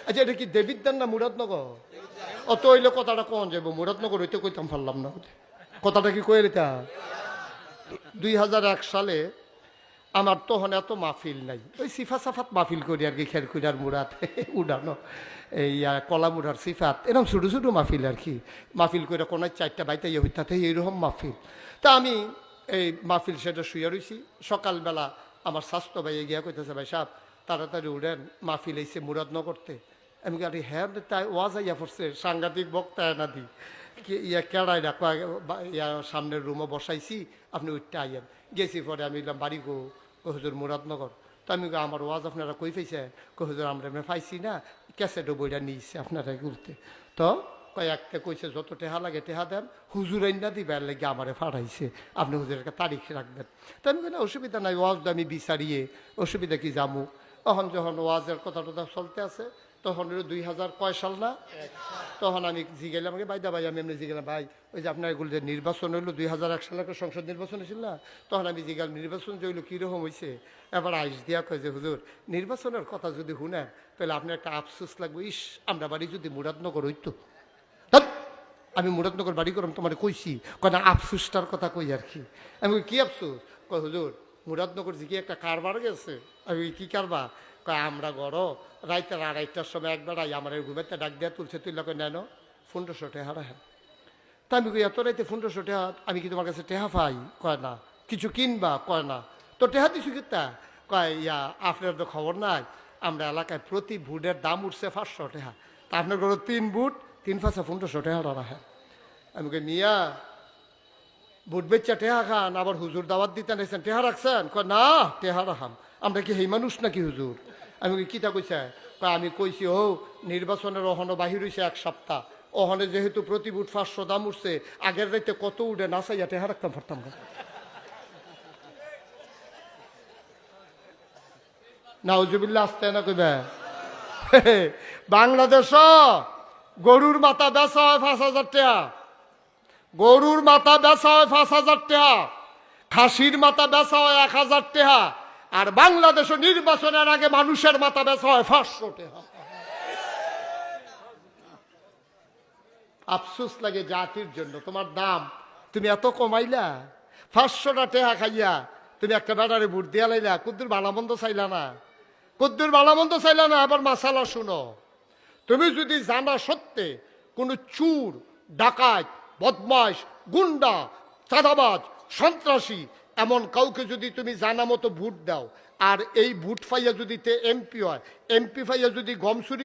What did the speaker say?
আচ্ছা এটা কি দেবিদ্যান না মুরাদনগর? অত হইলে কথাটা কন যাবো, মুরাদনগর হইতে কইতাম পারলাম না। কথাটা কি কয়ে রেখা 2001 সালে আমার তখন এত মাহফিল নাই, ওই সিফা সাফাত মাহফিল করি আর কি, খেরকুড়ার মুরাদ উড়ানো, এই কলা মুড়ার সিফাত, এরকম ছোটো ছোটো মাহফিল আর কি। মাহফিল করে কোনো 4টা বাইতে হইতাতে এইরকম মাহফিল। তা আমি এই মাহফিল সেটা শুয়ে রয়েছি। সকালবেলা আমার স্বাস্থ্য ভাই গিয়া কইতেছে, ভাই সাহেব তাড়াতাড়ি উঠেন, মাহফিল এসে মুরাদনগরতে। আমি গাড়ি হ্যাঁ তাই ওয়াজ আইয়া পড়ছে, সাংঘাতিক বক্তা এনা দি কেড়াই রাখো, সামনের রুমও বসাইছি, আপনি উঠতে আইয়েন। গেছি পরে আমি বাড়ি গো হুজুর মুরাদনগর। তো আমি আমার ওয়াজ আপনারা কই পাইছে? হুজুর আমরা পাইছি না, ক্যাসেটও বইটা নিয়েছে আপনারা ঘুরতে। তো কয়েকটা কইছে যত টেহা লাগে টেহা দেন, হুজুর আইনা দিবার লাগে আমারে ফাড়াইছে, আপনি হুজুরের তারিখ রাখবেন। তো আমি বলি অসুবিধা নাই, ওয়াজ আমি বিচারিয়ে অসুবিধা কি জামু। তখন যখন ওয়াজের কথা টথা চলতে আছে, তখন 2000 কয় সাল না, তখন আমি জিগেলাম আমাকে বাইদা ভাই, আমি এমনি জিগেলাম ভাই ওই যে আপনার এগুলো যে নির্বাচন হইলো 2001 সালে একটা সংসদ নির্বাচন হয়েছিল না, তখন আমি জিগাল নির্বাচন যে হইলো কীরকম হয়েছে। এবার আইস দিয়া কয় যে হুজুর নির্বাচনের কথা যদি শুনেন তাহলে আপনার একটা আফসোস লাগবে, ইস আমরা বাড়ি যদি মুরাদনগর হইতো। আমি মুরাদনগর বাড়ি করলাম তোমার কইছি, কয় না আফসোসটার কথা কই আর কি। আমি কি আফসোস? কয় হুজুর মুরাদনগর যে কি একটা কারবার গেছে। আমি কি কারবার? কয় আমরা গড় রাইতের 2:30টার সময় একবার আমার ঘুমেতে ডাক দেওয়া তুলছে, তুই লোকে নেন 1500 টেহা রাখেন। তা আমি কই এত রাইতে 1500 টেহা আমি কি তোমার কাছে টেহা পাই? কয় না। কিছু কিনবা? কয় না। তো টেহা দিছু কিতা? কয় আপনার তো খবর নাই, আমরা এলাকায় প্রতি বুটের দাম উঠছে 500 টেহা, তা আপনার ঘরে 3 বুট 3 5 1500 টেহা রাখেন। আমি কই মিয়া বুট বেচা টেহা খান, আবার হুজুর দাওয়াত দিতে নিয়েছেন, টেহা রাখছেন? কয় না টেহা রাখাম, আমরা কি সেই মানুষ নাকি হুজুর? আমি কিতা কইছে? আমি কইছি ও নির্বাচনের ওহনো বাহির হইছে 1 সপ্তাহ, ওহনে যেহেতু প্রতি বুট 500 দাম উঠছে, আগের রাইতে কত উঠে নাচাইয়া টেহা রাখতাম পারতাম না। নাউজুবিল্লাহ আসতে না কইবে। বাংলাদেশ গরুর মাথা বেচা হয় 5000 টাকা, গরুর মাথা বেচা হয় 5000 টাকা, খাসির মাথা বেচা হয় 1000 টাকা, আর বাংলাদেশে নির্বাচনের আগে মানুষের মাথা বেচা হয় 500 টাকা। আফসোস লাগে জাতির জন্য, তোমার দাম তুমি এত কমাইলা, 500টা টাকা খাইয়া তুমি একটা ব্যাটারে ভোট দিয়া লাইলা, কুদ্দুর ভালামন্দ চাইলা না, কুদ্দুর ভালামন্দ চাইলা না। আবার মাসালা শুনো, তুমি যদি জানা সত্ত্বে কোনো চুর ডাকাত বদমাশ গুন্ডা চাঁদাবাজ সন্ত্রাসী এমন কাউকে যদি তুমি জানা মতো ভোট দাও, আর এই ভোট পাইয়া যদি এমপি হয়, এমপি পাইয়া যদি গম চুরি